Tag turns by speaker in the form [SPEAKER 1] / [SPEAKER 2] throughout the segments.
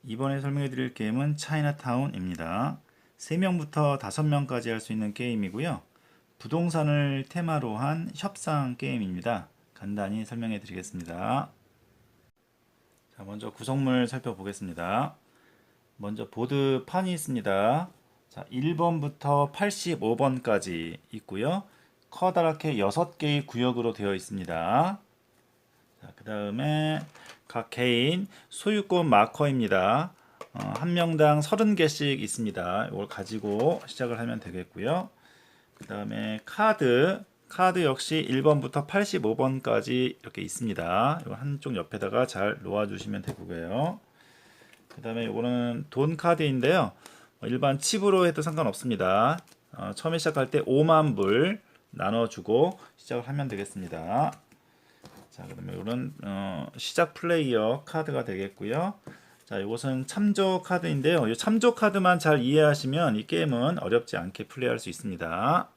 [SPEAKER 1] 이번에 설명해 드릴 게임은 차이나타운입니다. 3명부터 5명까지 할 수 있는 게임이고요. 부동산을 테마로 한 협상 게임입니다. 간단히 설명해 드리겠습니다. 자, 먼저 구성물 살펴보겠습니다. 먼저 보드판이 있습니다. 자, 1번부터 85번까지 있고요. 커다랗게 6개의 구역으로 되어 있습니다. 그 다음에 각 개인 소유권 마커입니다. 한 명당 30개씩 있습니다. 이걸 가지고 시작을 하면 되겠고요. 그 다음에 카드 역시 1번부터 85번까지 이렇게 있습니다. 이거 한쪽 옆에다가 잘 놓아주시면 되고요. 그 다음에 이거는 돈 카드인데요. 일반 칩으로 해도 상관없습니다. 처음에 시작할 때 5만 불 나눠주고 시작을 하면 되겠습니다. 자, 그다음에 이런 시작 플레이어 카드가 되겠고요. 자, 이것은 참조 카드인데요. 이 참조 카드만 잘 이해하시면 이 게임은 어렵지 않게 플레이할 수 있습니다.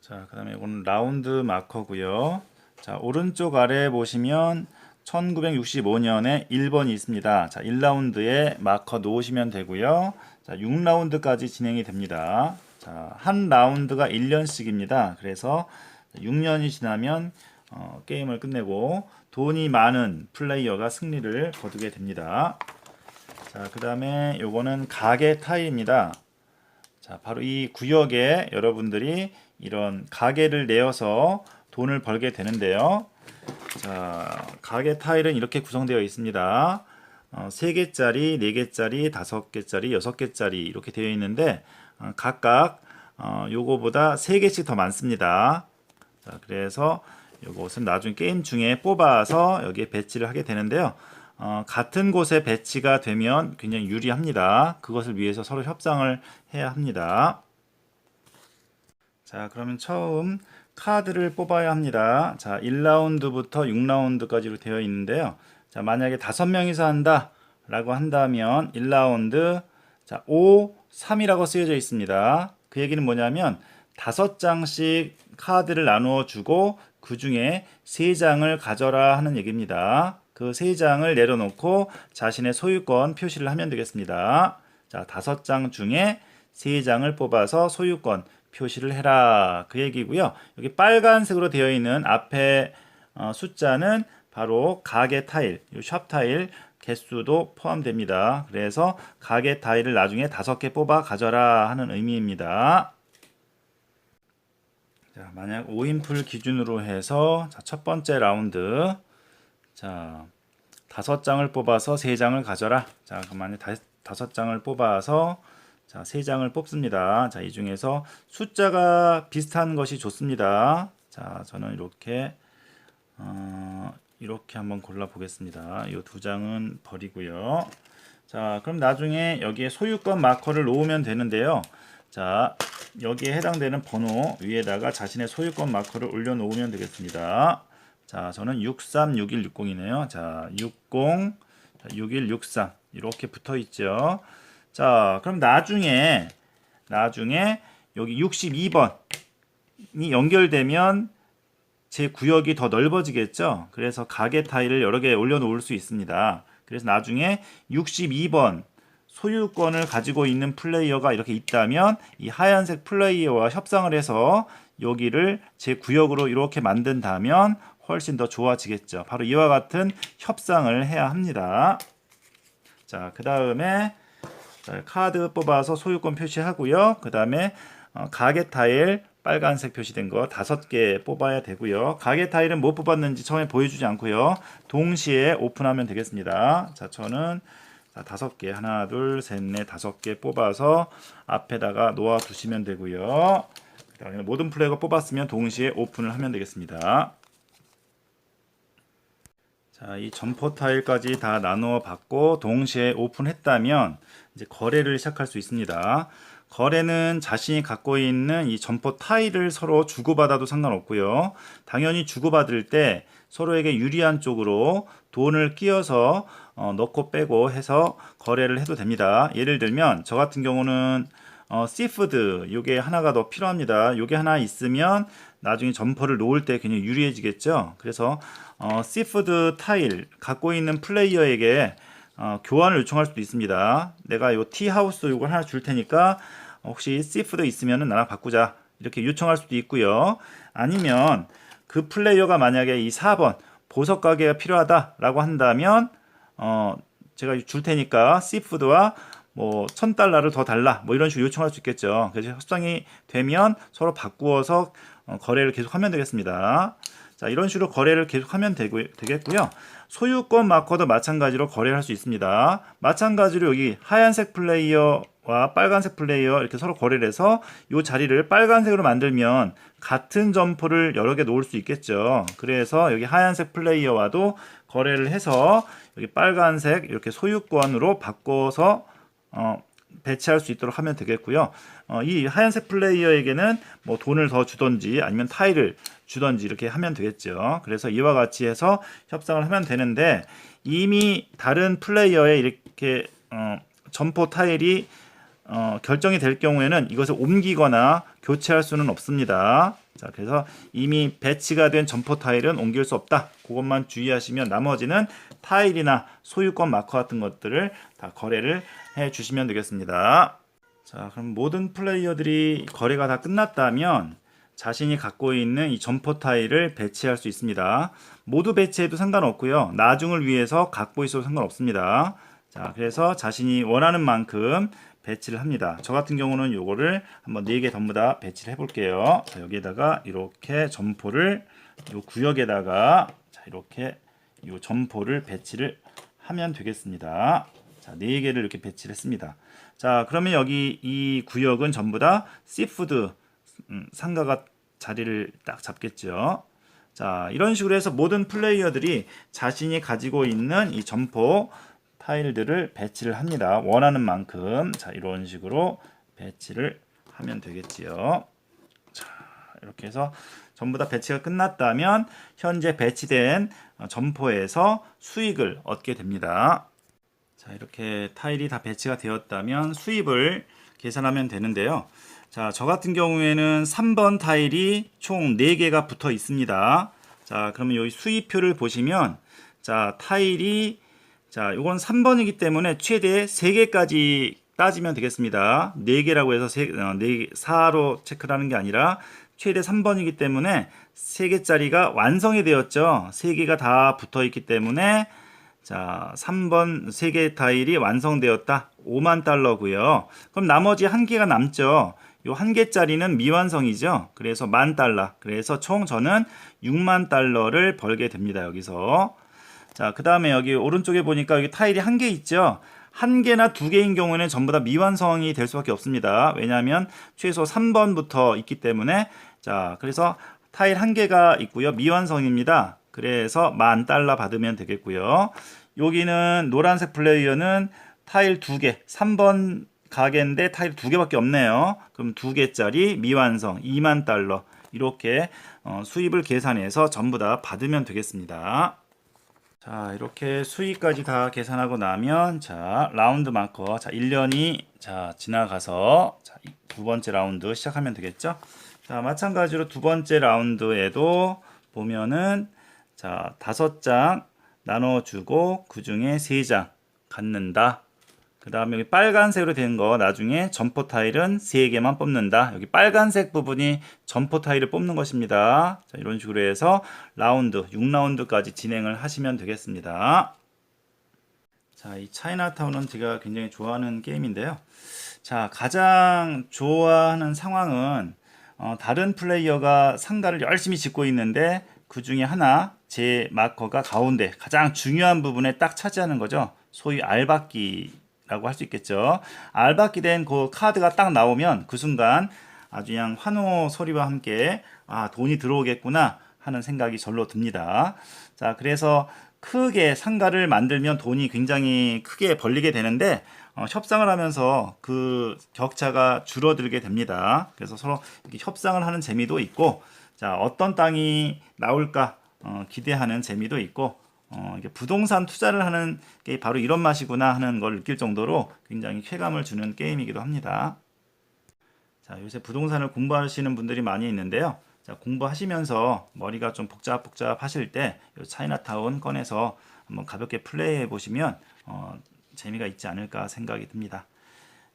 [SPEAKER 1] 자, 그다음에 이건 라운드 마커고요. 자, 오른쪽 아래에 보시면 1965년에 1번이 있습니다. 자, 1라운드에 마커 놓으시면 되고요. 자, 6라운드까지 진행이 됩니다. 자, 한 라운드가 1년씩입니다. 그래서 6년이 지나면 게임을 끝내고 돈이 많은 플레이어가 승리를 거두게 됩니다. 자, 그 다음에 요거는 가게 타일입니다. 자, 바로 이 구역에 여러분들이 이런 가게를 내어서 돈을 벌게 되는데요. 자, 가게 타일은 이렇게 구성되어 있습니다. 3개짜리, 4개짜리, 5개짜리, 6개짜리 이렇게 되어 있는데 각각 요거보다 3개씩 더 많습니다. 자, 그래서 이것은 나중에 게임 중에 뽑아서 여기에 배치를 하게 되는데요. 같은 곳에 배치가 되면 굉장히 유리합니다. 그것을 위해서 서로 협상을 해야 합니다. 자, 그러면 처음 카드를 뽑아야 합니다. 자, 1라운드부터 6라운드까지로 되어 있는데요. 자, 만약에 5명이서 한다 라고 한다면 1라운드 자, 5, 3이라고 쓰여져 있습니다. 그 얘기는 뭐냐면 5장씩 카드를 나누어 주고 그 중에 3장을 가져라 하는 얘기입니다. 그 3장을 내려놓고 자신의 소유권 표시를 하면 되겠습니다. 자, 5장 중에 3장을 뽑아서 소유권 표시를 해라 그 얘기고요. 여기 빨간색으로 되어 있는 앞에 숫자는 바로 가게 타일, 샵 타일 개수도 포함됩니다. 그래서 가게 타일을 나중에 5개 뽑아 가져라 하는 의미입니다. 자, 만약 5인풀 기준으로 해서 자, 첫 번째 라운드 자, 5장을 뽑아서 3장을 가져라. 자, 그럼 만약 5장을 뽑아서 자, 3장을 뽑습니다. 자, 이 중에서 숫자가 비슷한 것이 좋습니다. 자, 저는 이렇게 한번 골라 보겠습니다. 이 2장은 버리고요. 자, 그럼 나중에 여기에 소유권 마커를 놓으면 되는데요. 자, 여기에 해당되는 번호 위에다가 자신의 소유권 마커를 올려 놓으면 되겠습니다. 자, 저는 636160이네요. 자, 60 6163 이렇게 붙어 있죠. 자, 그럼 나중에 여기 62번이 연결되면 제 구역이 더 넓어지겠죠. 그래서 가게 타일을 여러 개 올려 놓을 수 있습니다. 그래서 나중에 62번 소유권을 가지고 있는 플레이어가 이렇게 있다면 이 하얀색 플레이어와 협상을 해서 여기를 제 구역으로 이렇게 만든다면 훨씬 더 좋아지겠죠. 바로 이와 같은 협상을 해야 합니다. 자, 그 다음에 카드 뽑아서 소유권 표시하고요. 그 다음에 가게 타일 빨간색 표시된 거 5개 뽑아야 되고요. 가게 타일은 못 뽑았는지 처음에 보여주지 않고요. 동시에 오픈하면 되겠습니다. 자, 저는 5개 하나 둘 셋 넷 5개 뽑아서 앞에다가 놓아 두시면 되고요. 그다음에 모든 플레이어가 뽑았으면 동시에 오픈을 하면 되겠습니다. 자, 이 점포 타일까지 다 나누어 받고 동시에 오픈했다면 이제 거래를 시작할 수 있습니다. 거래는 자신이 갖고 있는 이 점포 타일을 서로 주고받아도 상관없고요. 당연히 주고받을 때 서로에게 유리한 쪽으로 돈을 끼워서 넣고 빼고 해서 거래를 해도 됩니다. 예를 들면 저 같은 경우는 시푸드 요게 하나가 더 필요합니다. 요게 하나 있으면 나중에 점퍼를 놓을 때 굉장히 유리해지겠죠. 그래서 시푸드 타일 갖고 있는 플레이어에게 교환을 요청할 수도 있습니다. 내가 요 티하우스 요걸 하나 줄 테니까 혹시 시푸드 있으면 나랑 바꾸자 이렇게 요청할 수도 있고요. 아니면 그 플레이어가 만약에 이 4번 보석 가게가 필요하다라고 한다면 제가 줄 테니까 시푸드와 뭐 $1000를 더 달라 뭐 이런 식으로 요청할 수 있겠죠. 그래서 협상이 되면 서로 바꾸어서 거래를 계속하면 되겠습니다. 자, 이런 식으로 거래를 계속하면 되겠고요. 소유권 마커도 마찬가지로 거래를 할 수 있습니다. 마찬가지로 여기 하얀색 플레이어와 빨간색 플레이어 이렇게 서로 거래를 해서 이 자리를 빨간색으로 만들면 같은 점포를 여러 개 놓을 수 있겠죠. 그래서 여기 하얀색 플레이어와도 거래를 해서 여기 빨간색 이렇게 소유권으로 바꿔서 배치할 수 있도록 하면 되겠고요. 이 하얀색 플레이어에게는 뭐 돈을 더 주던지 아니면 타일을 주던지 이렇게 하면 되겠죠. 그래서 이와 같이 해서 협상을 하면 되는데 이미 다른 플레이어에 이렇게 점포 타일이 결정이 될 경우에는 이것을 옮기거나 교체할 수는 없습니다. 자, 그래서 이미 배치가 된 점포 타일은 옮길 수 없다. 그것만 주의하시면 나머지는 타일이나 소유권 마커 같은 것들을 다 거래를 해 주시면 되겠습니다. 자, 그럼 모든 플레이어들이 거래가 다 끝났다면 자신이 갖고 있는 이 점포 타일을 배치할 수 있습니다. 모두 배치해도 상관없고요. 나중을 위해서 갖고 있어도 상관없습니다. 자, 그래서 자신이 원하는 만큼 배치를 합니다. 저 같은 경우는 요거를 한번 4개 전부 다 배치를 해볼게요. 자, 여기에다가 이렇게 점포를 요 구역에다가 자, 이렇게 요 점포를 배치를 하면 되겠습니다. 자, 4개를 이렇게 배치를 했습니다. 자, 그러면 여기 이 구역은 전부 다 시푸드 상가가 자리를 딱 잡겠죠. 자, 이런 식으로 해서 모든 플레이어들이 자신이 가지고 있는 이 점포 타일들을 배치를 합니다. 원하는 만큼. 자, 이런 식으로 배치를 하면 되겠지요. 자, 이렇게 해서 전부 다 배치가 끝났다면 현재 배치된 점포에서 수익을 얻게 됩니다. 자, 이렇게 타일이 다 배치가 되었다면 수입을 계산하면 되는데요. 자, 저 같은 경우에는 3번 타일이 총 4개가 붙어 있습니다. 자, 그러면 여기 수입표를 보시면 자, 타일이 자, 이건 3번이기 때문에 최대 3개까지 따지면 되겠습니다. 4개라고 해서 4로 체크를 하는 게 아니라 최대 3번이기 때문에 3개짜리가 완성이 되었죠. 3개가 다 붙어 있기 때문에 자, 3번 3개 타일이 완성되었다. $50,000고요. 그럼 나머지 1개가 남죠. 요 1개짜리는 미완성이죠. 그래서 $10,000. 그래서 총 저는 $60,000를 벌게 됩니다. 여기서. 자, 그 다음에 여기 오른쪽에 보니까 여기 타일이 1개 있죠. 1개나 2개인 경우에는 전부 다 미완성이 될 수밖에 없습니다. 왜냐하면 최소 3번부터 있기 때문에 자, 그래서 타일 1개가 있고요. 미완성입니다. 그래서 $10,000 받으면 되겠고요. 여기는 노란색 플레이어는 타일 2개, 3번 가게인데 타일 2개밖에 없네요. 그럼 2개짜리 미완성 $20,000 이렇게 수입을 계산해서 전부 다 받으면 되겠습니다. 자, 이렇게 수익까지 다 계산하고 나면 자, 라운드 마커 자, 1년이 자, 지나가서 자, 두 번째 라운드 시작하면 되겠죠? 자, 마찬가지로 두 번째 라운드에도 보면은 자, 5장 나눠주고 그 중에 3장 갖는다. 그 다음에 여기 빨간색으로 된 거 나중에 점포 타일은 3개만 뽑는다. 여기 빨간색 부분이 점포 타일을 뽑는 것입니다. 자, 이런 식으로 해서 라운드 6라운드까지 진행을 하시면 되겠습니다. 자, 이 차이나타운은 제가 굉장히 좋아하는 게임인데요. 자, 가장 좋아하는 상황은 다른 플레이어가 상가를 열심히 짓고 있는데 그 중에 하나 제 마커가 가운데 가장 중요한 부분에 딱 차지하는 거죠. 소위 알박기라고 할 수 있겠죠. 알박기 된 그 카드가 딱 나오면 그 순간 아주 그냥 환호 소리와 함께 아, 돈이 들어오겠구나 하는 생각이 절로 듭니다. 자, 그래서 크게 상가를 만들면 돈이 굉장히 크게 벌리게 되는데 협상을 하면서 그 격차가 줄어들게 됩니다. 그래서 서로 이렇게 협상을 하는 재미도 있고, 자, 어떤 땅이 나올까 기대하는 재미도 있고, 이게 부동산 투자를 하는 게 바로 이런 맛이구나 하는 걸 느낄 정도로 굉장히 쾌감을 주는 게임이기도 합니다. 자, 요새 부동산을 공부하시는 분들이 많이 있는데요. 자, 공부하시면서 머리가 좀 복잡복잡하실 때 이 차이나타운 꺼내서 한번 가볍게 플레이해 보시면 재미가 있지 않을까 생각이 듭니다.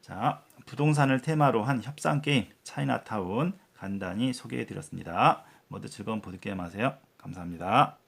[SPEAKER 1] 자, 부동산을 테마로 한 협상 게임 차이나타운 간단히 소개해 드렸습니다. 모두 즐거운 보드게임 하세요. 감사합니다.